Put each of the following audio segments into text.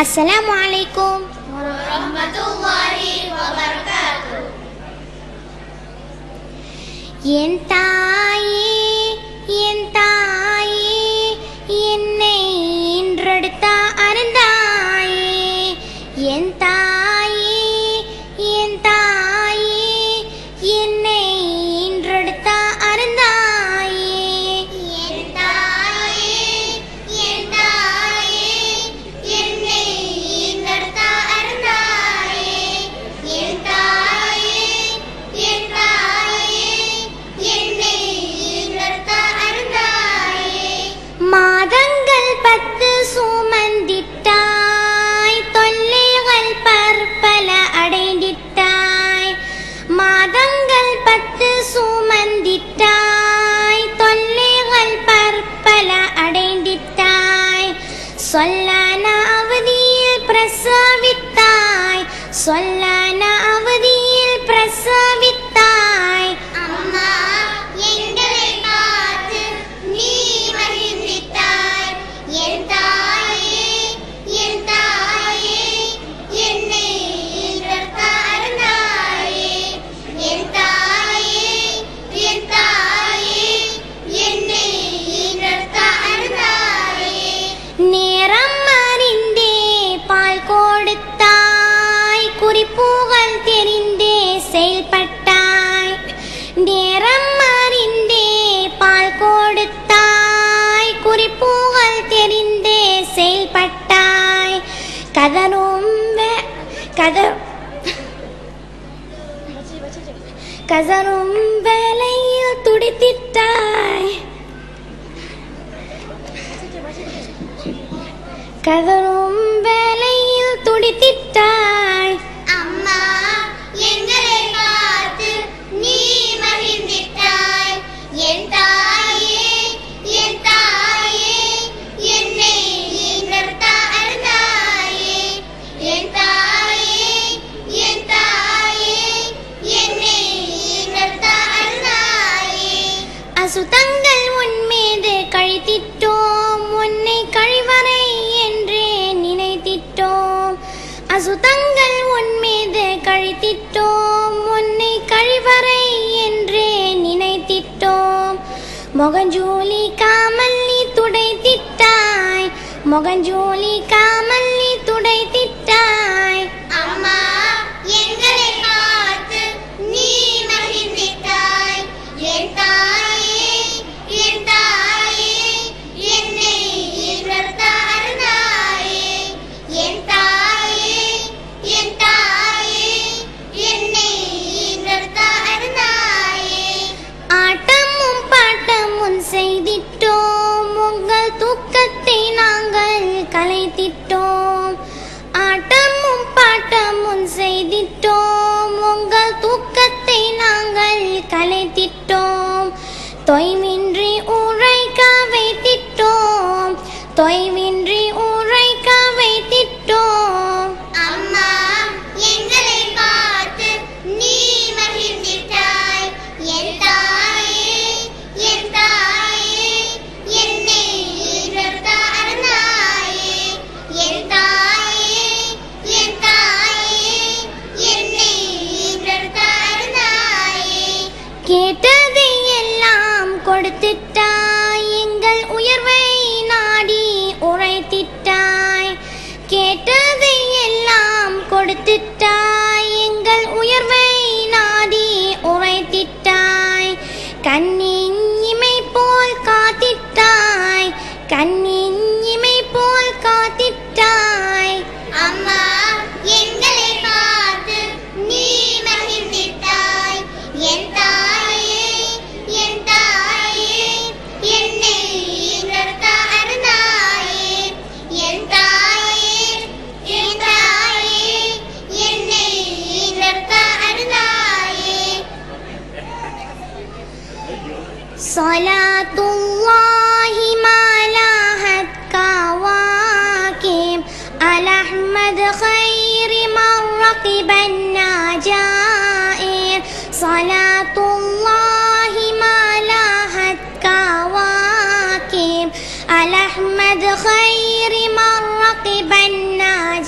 Assalamualaikum warahmatullahi wabarakatuh. என் தாயே என் தாயே என்னை இன்றெடுத்த அருந்தாயே என் தாயே என் தாயே என்னை இன்றெடுத்த அருந்தாயே என் தாயே என் தாயே என்னை ஈன்றெடுத்த அருந்தாயே என் தாயே என் தாயே என்னை ஈன்றெடுத்த அருந்தாயே மாதங்கள் 10 சுமந்திட்டாய் தொல்லைகள் பற்பல அடைந்திட்டாய் மாதங்கள் 10 சுமந்திட்டாய் தொல்லைகள் பற்பல அடைந்திட்டாய் சொல்லான அவதியில் பிரசவித்தாய் சொல்லான அவதியில் பிரசவித்தாய் அம்மா எங்களை பார்த்து நீ மகிழ்ந்திட்டாய் என் தாயே என் தாயே என்னை ஈன்றெடுத்த அருந்தாயே என் தாயே என் தாயே என்னை ஈன்றெடுத்த அருந்தாயே நேரம் அறிந்தே பால் கொடுத்தாய் குறிப்புகள் தெரிந்தே செயல்பட்டாய் நேரம் அறிந்தே பால் கொடுத்தாய் குறிப்புகள் தெரிந்தே செயல்பட்டாய் கதரும் வேலையில் துடித்திட்டாய் கதரும் வேலையில் துடித்திட்டாய் அம்மா எங்களை பார்த்து நீ மகிழ்ந்திட்டாய் என் தாயே என் தாயே என்னை ஈன்றெடுத்த அருந்தாயே என் தாயே என் தாயே என்னை ஈன்றெடுத்த அருந்தாயே அசுத்தங்கள் உன் மீது கழித்திட்டோம் உன்னை கழிவறை என்றே நினைத்திட்டோம் அசுத்தங்கள் உன் மீது கழித்திட்டோம் உன்னை கழிவறை என்றே நினைத்திட்டோம் முகஞ்சூலி காமல் நீ துடைத்திட்டாய் முகஞ்சூலி காமல் நீ துடைத்திட்டாய் அம்மா எங்களை பார்த்து நீ மகிழ்ந்திட்டாய் என் தாயே என் தாயே என்னை ஈன்றெடுத்த அருந்தாயே என் தாயே என் தாயே என்னை ஈன்றெடுத்த அருந்தாயே ஆட்டமும் பாட்டமும் செய்திட்டோம் உங்கள் தூக்கத்தை நாங்கள் கலைத்திட்டோம் ஆட்டமும் பாட்டமும் செய்திட்டோம் உங்கள் தூக்கத்தை நாங்கள் கலைத்திட்டோம் தொய்வின்றி உரைக்க வைத்திட்டோம் தொய்வின்றி உரைக்க வைத்திட்டோம் அம்மா எங்களை பார்த்து நீ மகிழ்ந்திட்டாய் என் தாயே என் தாயே என்னை ஈன்றெடுத்த அருந்தாயே என் தாயே என் தாயே என்னை ஈன்றெடுத்த அருந்தாயே கேட்டதை எல்லாம் கொடுத்திட்டாய் எங்கள் உயர்வை நாடி உரைத்திட்டாய் கேட்டதை எல்லாம் கொடுத்திட்டாய் எங்கள் உயர்வை நாடி உரைத்திட்டாய் கண்ணின் இமை போல் காத்திட்டாய் கண்ணின் இமை போல் காத்திட்டாய் அம்மா எங்களை பார்த்து நீ மகிழ்ந்திட்டாய் என் தாயே என் தாயே என்னை ஈன்றெடுத்த அருந்தாயே என் தாயே என் தாயே என்னை ஈன்றெடுத்த அருந்தாயே صلاتullahi ما لاحت كواكب على أحمد خير من رقب النجائر صلاتullahi ما لاحت كواكب على أحمد خير من رقب النجائر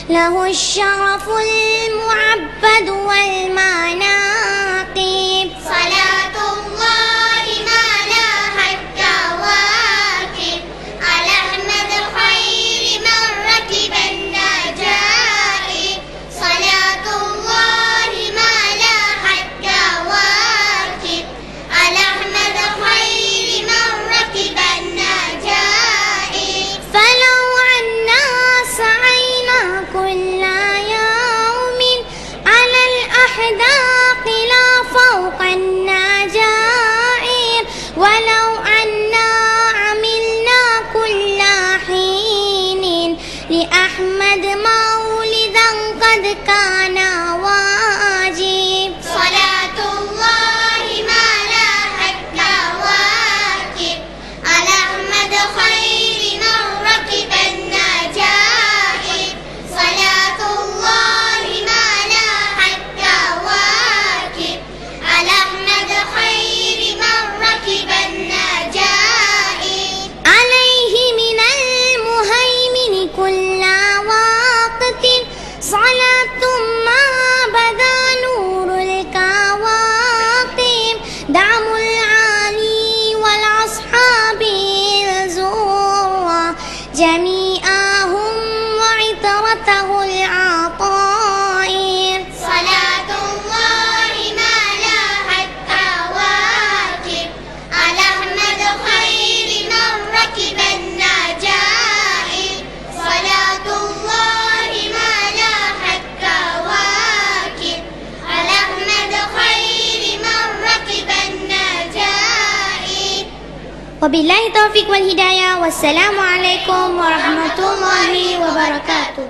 له الشرف المعبد والمناقب صلاة الله ما لاح الكواكب على أحمد خير من ركب النجائب صلاة الله ما لاح الكواكب على أحمد خير من ركب النجائب فلو عنا سعينا كل يوم على الأحداق لا فوق النجائر ولو عنا عملنا كل حين لأحمد مولدا قد كان واجب صلاة الله ما لاح الكواكب على أحمد خير من ركب النجائب صلاة الله ما لاح الكواكب على أحمد خير من ركب النجائب عليه من المهيمن كل وقت صلاة ما بدا نور الكواكب دعم العالي والأصحاب الزورة جميعهم وعطرته العطائر صلاة الله ما لاح الكواكب على أحمد خير من ركب النجائب صلاة الله ما لاح الكواكب على أحمد خير من ركب النجائب وبالله التوفيق والهداية والسلام عليكم ورحمة الله وبركاته.